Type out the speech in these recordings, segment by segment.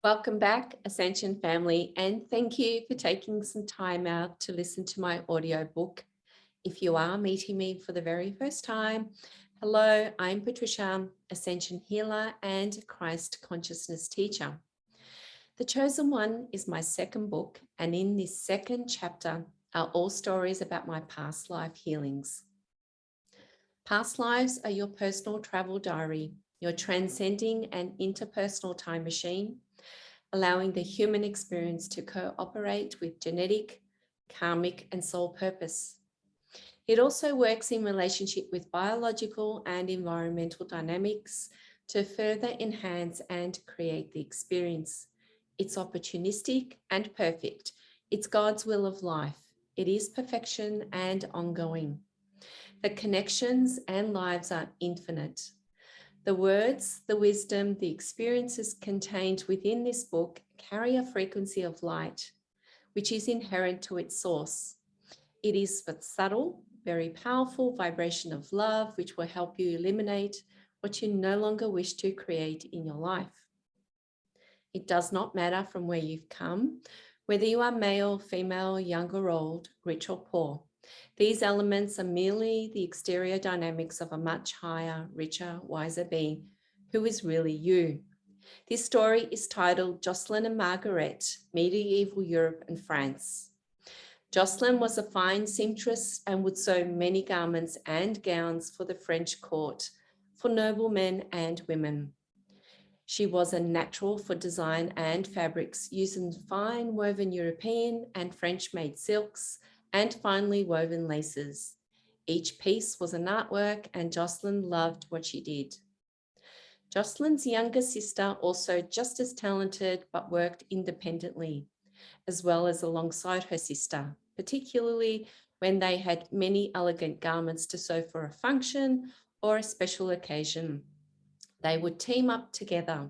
Welcome back, Ascension family, and thank you for taking some time out to listen to my audiobook. If you are meeting me for the very first time, hello, I'm Patrizia, Ascension healer and Christ consciousness teacher. The Chosen One is my second book, and in this second chapter are all stories about my past life healings. Past lives are your personal travel diary, your transcending and interpersonal time machine, allowing the human experience to cooperate with genetic, karmic, and soul purpose. It also works in relationship with biological and environmental dynamics to further enhance and create the experience. It's opportunistic and perfect. It's God's will of life. It is perfection and ongoing. The connections and lives are infinite. The words, the wisdom, the experiences contained within this book carry a frequency of light, which is inherent to its source. It is but subtle, very powerful vibration of love, which will help you eliminate what you no longer wish to create in your life. It does not matter from where you've come, whether you are male, female, young or old, rich or poor. These elements are merely the exterior dynamics of a much higher, richer, wiser being who is really you. This story is titled Jocelyn and Margarete, Medieval Europe and France. Jocelyn was a fine seamstress and would sew many garments and gowns for the French court, for noblemen and women. She was a natural for design and fabrics, using fine woven European and French-made silks and finely woven laces. Each piece was an artwork, and Jocelyn loved what she did. Jocelyn's younger sister, also just as talented, but worked independently, as well as alongside her sister, particularly when they had many elegant garments to sew for a function or a special occasion. They would team up together.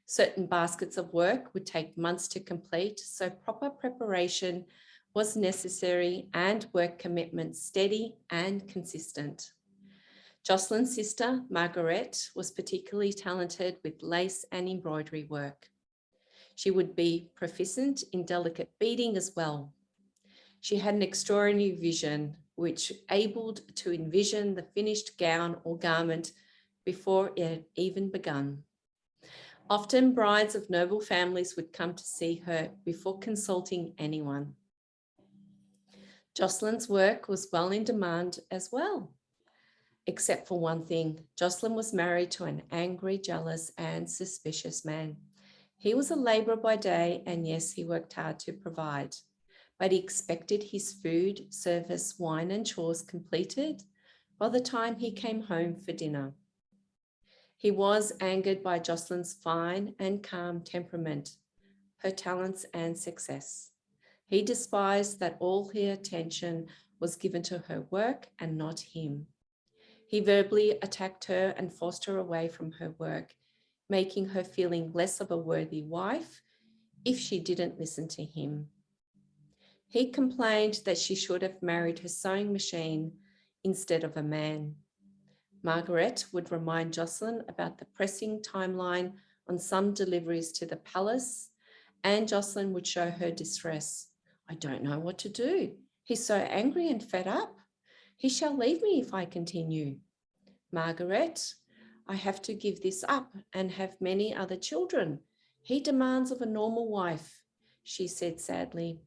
Certain baskets of work would take months to complete, so proper preparation was necessary and work commitment steady and consistent. Jocelyn's sister, Margarete, was particularly talented with lace and embroidery work. She would be proficient in delicate beading as well. She had an extraordinary vision, which abled to envision the finished gown or garment before it had even begun. Often brides of noble families would come to see her before consulting anyone. Jocelyn's work was well in demand as well, except for one thing. Jocelyn was married to an angry, jealous, and suspicious man. He was a labourer by day, and yes, he worked hard to provide, but he expected his food, service, wine, and chores completed by the time he came home for dinner. He was angered by Jocelyn's fine and calm temperament, her talents and success. He despised that all her attention was given to her work and not him. He verbally attacked her and forced her away from her work, making her feeling less of a worthy wife if she didn't listen to him. He complained that she should have married her sewing machine instead of a man. Margarete would remind Jocelyn about the pressing timeline on some deliveries to the palace, and Jocelyn would show her distress. I don't know what to do. He's so angry and fed up. He shall leave me if I continue. Margarete, I have to give this up and have many other children. He demands of a normal wife, she said sadly.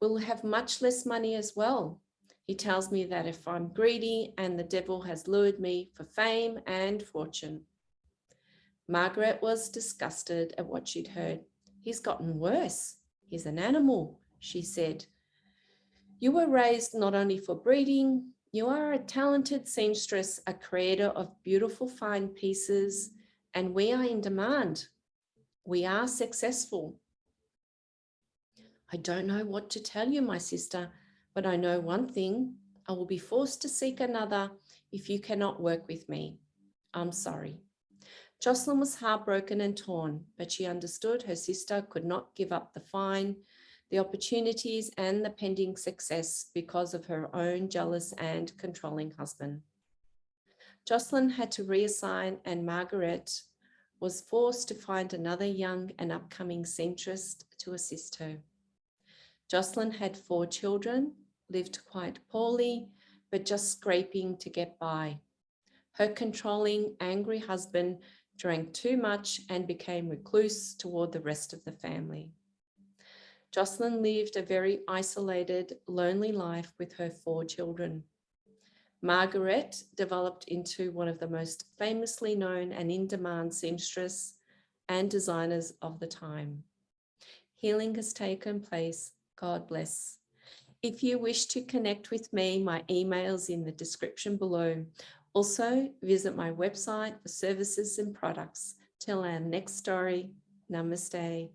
We'll have much less money as well. He tells me that if I'm greedy and the devil has lured me for fame and fortune. Margarete was disgusted at what she'd heard. He's gotten worse. He's an animal, she said. You were raised not only for breeding, you are a talented seamstress, a creator of beautiful fine pieces, and we are in demand. We are successful. I don't know what to tell you, my sister, but I know one thing. I will be forced to seek another if you cannot work with me. I'm sorry. Jocelyn was heartbroken and torn, but she understood her sister could not give up the fine, the opportunities and the pending success because of her own jealous and controlling husband. Jocelyn had to reassign, and Margarete was forced to find another young and upcoming centrist to assist her. Jocelyn had 4 children, lived quite poorly, but just scraping to get by. Her controlling, angry husband drank too much and became recluse toward the rest of the family. Jocelyn lived a very isolated, lonely life with her 4 children. Margarete developed into one of the most famously known and in-demand seamstress and designers of the time. Healing has taken place. God bless. If you wish to connect with me, my email's in the description below. Also, visit my website for services and products. Till our next story, namaste.